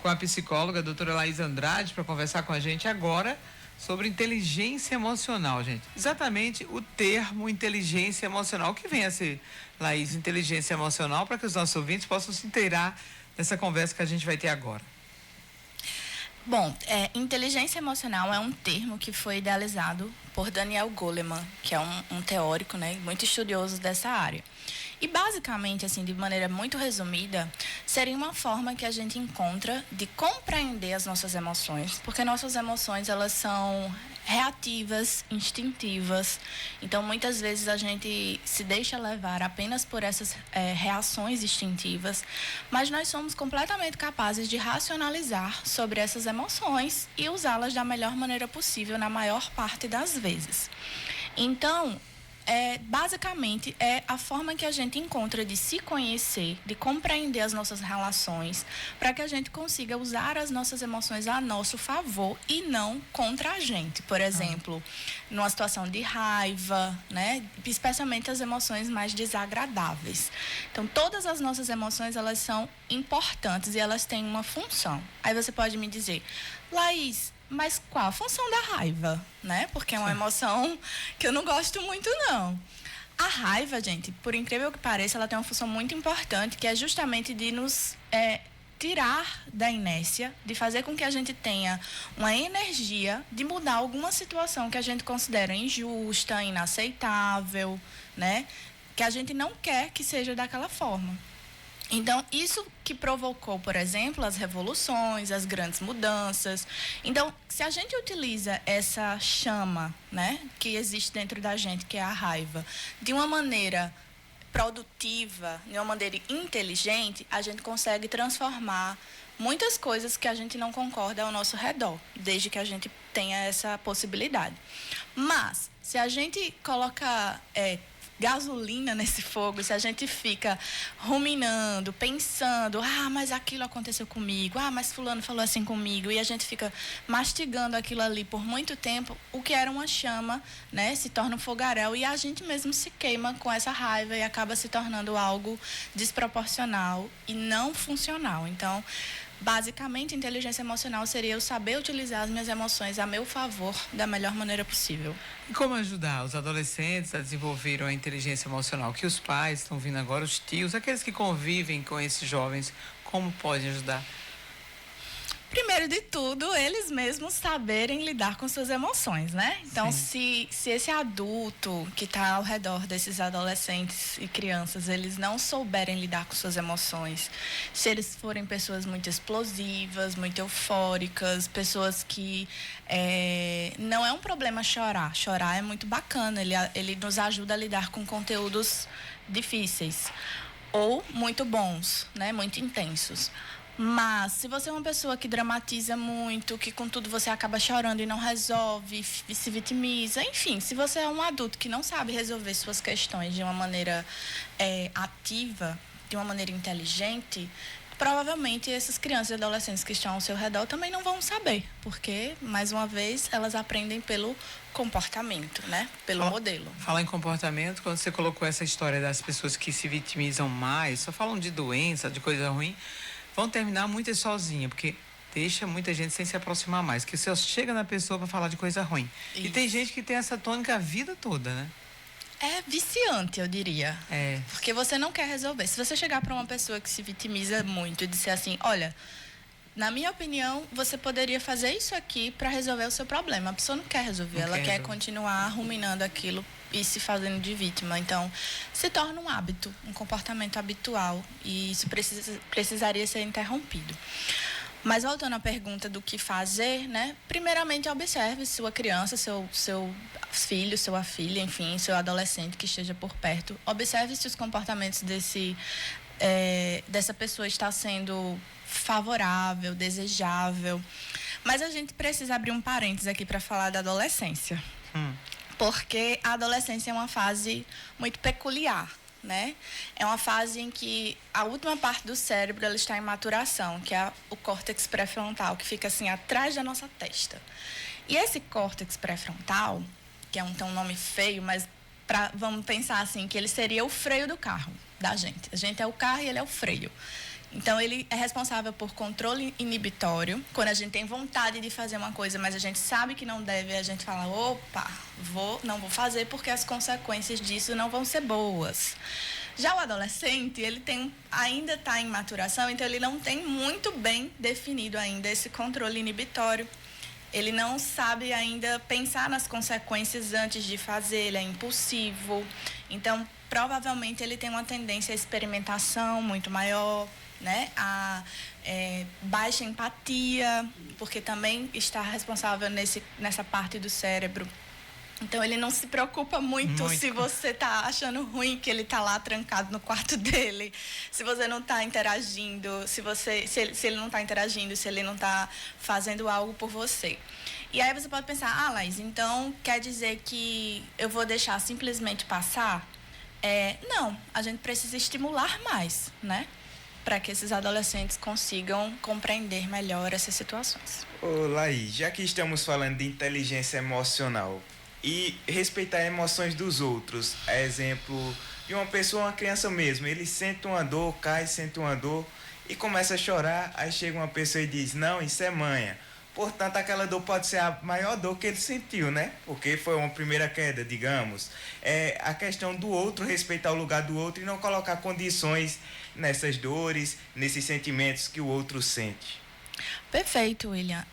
com a psicóloga, a doutora Laís Andrade, para conversar com a gente agora sobre inteligência emocional, gente. Exatamente o termo inteligência emocional. O que vem a ser, Laís, inteligência emocional, para que os nossos ouvintes possam se inteirar dessa conversa que a gente vai ter agora? Bom, inteligência emocional é um termo que foi idealizado por Daniel Goleman, que é um teórico, né, muito estudioso dessa área. E basicamente, assim, de maneira muito resumida, seria uma forma que a gente encontra de compreender as nossas emoções, porque nossas emoções, elas são reativas, instintivas. Então, muitas vezes a gente se deixa levar apenas por essas reações instintivas, mas nós somos completamente capazes de racionalizar sobre essas emoções e usá-las da melhor maneira possível na maior parte das vezes. Então, basicamente é a forma que a gente encontra de se conhecer, de compreender as nossas relações, para que a gente consiga usar as nossas emoções a nosso favor e não contra a gente. Por exemplo, numa situação de raiva, né? Especialmente as emoções mais desagradáveis. Então, todas as nossas emoções, elas são importantes e elas têm uma função. Aí você pode me dizer, Laís, mas qual a função da raiva, né? Porque é uma emoção que eu não gosto muito, não. A raiva, gente, por incrível que pareça, ela tem uma função muito importante, que é justamente de nos tirar da inércia, de fazer com que a gente tenha uma energia de mudar alguma situação que a gente considera injusta, inaceitável, né? Que a gente não quer que seja daquela forma. Então, isso que provocou, por exemplo, as revoluções, as grandes mudanças. Então, se a gente utiliza essa chama, né, que existe dentro da gente, que é a raiva, de uma maneira produtiva, de uma maneira inteligente, a gente consegue transformar muitas coisas que a gente não concorda ao nosso redor, desde que a gente tenha essa possibilidade. Mas, se a gente coloca gasolina nesse fogo, se a gente fica ruminando, pensando, mas aquilo aconteceu comigo, mas fulano falou assim comigo, e a gente fica mastigando aquilo ali por muito tempo, o que era uma chama, né, se torna um fogaréu e a gente mesmo se queima com essa raiva e acaba se tornando algo desproporcional e não funcional. Então, basicamente, inteligência emocional seria eu saber utilizar as minhas emoções a meu favor da melhor maneira possível. E como ajudar os adolescentes a desenvolver a inteligência emocional? Que os pais estão vindo agora, os tios, aqueles que convivem com esses jovens, como podem ajudar? Primeiro de tudo, eles mesmos saberem lidar com suas emoções, né? Então, se esse adulto que está ao redor desses adolescentes e crianças, eles não souberem lidar com suas emoções, se eles forem pessoas muito explosivas, muito eufóricas, pessoas que não é um problema chorar. Chorar é muito bacana, ele nos ajuda a lidar com conteúdos difíceis ou muito bons, né? Muito intensos. Mas, se você é uma pessoa que dramatiza muito, que com tudo você acaba chorando e não resolve, se vitimiza, enfim, se você é um adulto que não sabe resolver suas questões de uma maneira ativa, de uma maneira inteligente, provavelmente essas crianças e adolescentes que estão ao seu redor também não vão saber, porque, mais uma vez, elas aprendem pelo comportamento, né? Pelo modelo. Falar em comportamento, quando você colocou essa história das pessoas que se vitimizam mais, só falam de doença, de coisa ruim, vão terminar muitas sozinhas, porque deixa muita gente sem se aproximar mais, que você chega na pessoa para falar de coisa ruim. Isso. E tem gente que tem essa tônica a vida toda, né? É viciante, eu diria. Porque você não quer resolver. Se você chegar para uma pessoa que se vitimiza muito e disser assim, olha, na minha opinião, você poderia fazer isso aqui para resolver o seu problema. A pessoa não quer resolver, ela quer continuar ruminando aquilo e se fazendo de vítima. Então, se torna um hábito, um comportamento habitual, e isso precisaria ser interrompido. Mas voltando à pergunta do que fazer, né? Primeiramente, observe sua criança, seu filho, sua filha, enfim, seu adolescente que esteja por perto. Observe se os comportamentos dessa pessoa está sendo favorável, desejável. Mas a gente precisa abrir um parênteses aqui para falar da adolescência. Porque a adolescência é uma fase muito peculiar, né? É uma fase em que a última parte do cérebro ela está em maturação, que é o córtex pré-frontal, que fica assim atrás da nossa testa. E esse córtex pré-frontal, que tem um nome feio, mas vamos pensar assim, que ele seria o freio do carro da gente. A gente é o carro e ele é o freio. Então, ele é responsável por controle inibitório. Quando a gente tem vontade de fazer uma coisa, mas a gente sabe que não deve, a gente fala, opa, não vou fazer porque as consequências disso não vão ser boas. Já o adolescente, ainda está em maturação, então ele não tem muito bem definido ainda esse controle inibitório. Ele não sabe ainda pensar nas consequências antes de fazer, ele é impulsivo. Então, provavelmente, ele tem uma tendência à experimentação muito maior, né? A baixa empatia, porque também está responsável nessa parte do cérebro. Então, ele não se preocupa muito se você está achando ruim que ele está lá trancado no quarto dele, se você não está interagindo, se ele não está interagindo, se ele não está fazendo algo por você. E aí você pode pensar, Laís, então quer dizer que eu vou deixar simplesmente passar? Não, a gente precisa estimular mais, né? Para que esses adolescentes consigam compreender melhor essas situações. Ô, Laís, já que estamos falando de inteligência emocional, e respeitar emoções dos outros. Exemplo de uma pessoa, uma criança mesmo, ele sente uma dor, sente uma dor e começa a chorar, aí chega uma pessoa e diz, não, isso é manha. Portanto, aquela dor pode ser a maior dor que ele sentiu, né? Porque foi uma primeira queda, digamos. É a questão do outro, respeitar o lugar do outro e não colocar condições nessas dores, nesses sentimentos que o outro sente. Perfeito, William.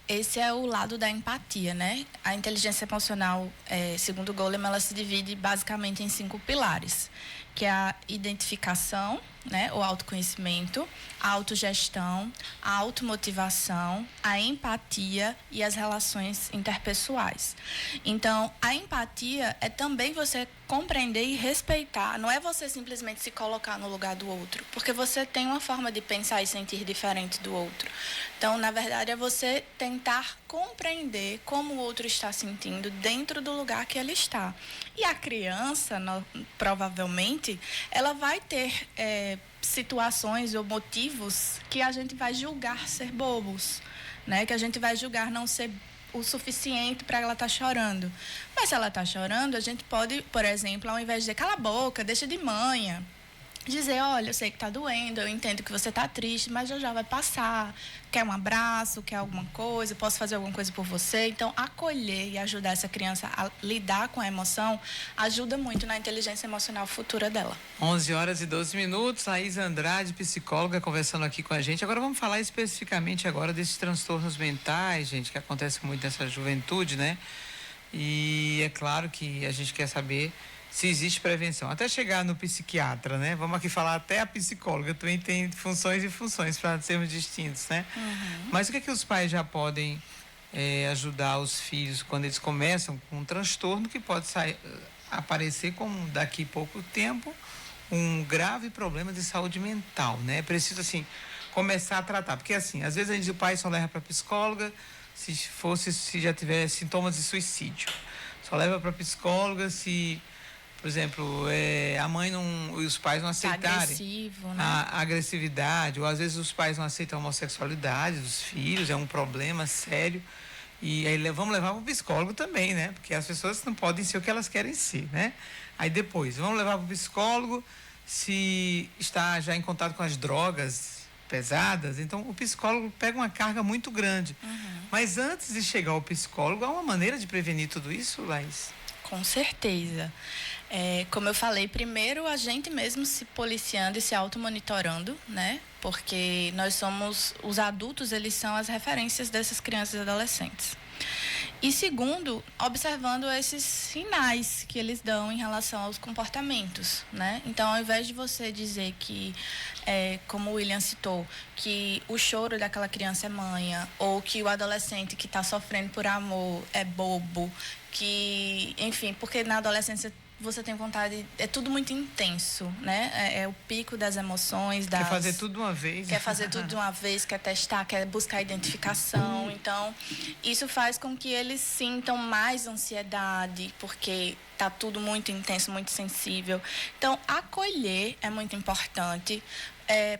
Esse é o lado da empatia, né? A inteligência emocional, segundo Goleman, ela se divide basicamente em 5 pilares, que é a identificação, né? O autoconhecimento, a autogestão, a automotivação, a empatia e as relações interpessoais. Então, a empatia é também você compreender e respeitar, não é você simplesmente se colocar no lugar do outro, porque você tem uma forma de pensar e sentir diferente do outro. Então, na verdade, é você tentar compreender como o outro está sentindo dentro do lugar que ele está. E a criança, provavelmente, ela vai ter situações ou motivos que a gente vai julgar ser bobos, né? Que a gente vai julgar não ser o suficiente para ela estar chorando. Mas se ela está chorando, a gente pode, por exemplo, ao invés de dizer, cala a boca, deixa de manha, dizer, olha, eu sei que está doendo, eu entendo que você está triste, mas já vai passar. Quer um abraço, quer alguma coisa, posso fazer alguma coisa por você? Então, acolher e ajudar essa criança a lidar com a emoção ajuda muito na inteligência emocional futura dela. 11h12, Laís Andrade, psicóloga, conversando aqui com a gente. Agora vamos falar especificamente agora desses transtornos mentais, gente, que acontece muito nessa juventude, né? E é claro que a gente quer saber se existe prevenção. Até chegar no psiquiatra, né? Vamos aqui falar até a psicóloga, também tem funções e funções para sermos distintos, né? Uhum. Mas o que é que os pais já podem ajudar os filhos quando eles começam com um transtorno que pode aparecer como daqui a pouco tempo um grave problema de saúde mental, né? É preciso, assim, começar a tratar. Porque, assim, às vezes o pai só leva para psicóloga se já tiver sintomas de suicídio. Só leva para psicóloga se, por exemplo, a mãe e os pais não aceitarem agressivo, né? a agressividade, ou às vezes os pais não aceitam a homossexualidade dos filhos, é um problema sério. E aí vamos levar para o psicólogo também, né? Porque as pessoas não podem ser o que elas querem ser, né? Aí depois, vamos levar para o psicólogo se está já em contato com as drogas pesadas. Então, o psicólogo pega uma carga muito grande. Uhum. Mas antes de chegar ao psicólogo, há uma maneira de prevenir tudo isso, Laís? Com certeza. Como eu falei, primeiro a gente mesmo se policiando e se automonitorando, né? Porque os adultos, eles são as referências dessas crianças e adolescentes. E segundo, observando esses sinais que eles dão em relação aos comportamentos, né? Então, ao invés de você dizer que, como o William citou, que o choro daquela criança é manha, ou que o adolescente que está sofrendo por amor é bobo, que, enfim, porque na adolescência você tem vontade, é tudo muito intenso, né? É o pico das emoções, Quer fazer tudo de uma vez. Quer fazer tudo de uma vez, quer testar, quer buscar identificação. Então, isso faz com que eles sintam mais ansiedade, porque tá tudo muito intenso, muito sensível. Então, acolher é muito importante.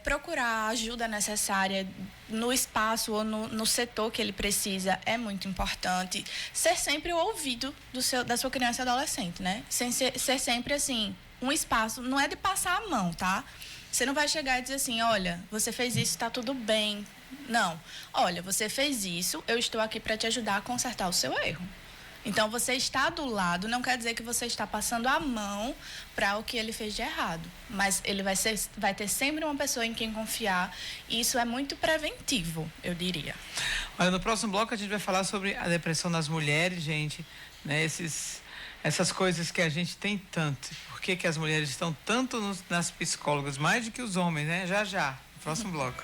Procurar a ajuda necessária no espaço ou no setor que ele precisa é muito importante. Ser sempre o ouvido da sua criança e adolescente, né? Ser sempre, assim, um espaço, não é de passar a mão, tá? Você não vai chegar e dizer assim, olha, você fez isso, está tudo bem. Não. Olha, você fez isso, eu estou aqui para te ajudar a consertar o seu erro. Então, você está do lado não quer dizer que você está passando a mão para o que ele fez de errado. Mas ele vai ter sempre uma pessoa em quem confiar. E isso é muito preventivo, eu diria. Olha, no próximo bloco a gente vai falar sobre a depressão nas mulheres, gente. Né? Essas coisas que a gente tem tanto. Por que que as mulheres estão tanto nas psicólogas, mais do que os homens, né? Já, já. Próximo bloco.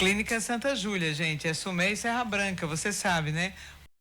Clínica Santa Júlia, gente, é Sumé e Serra Branca, você sabe, né?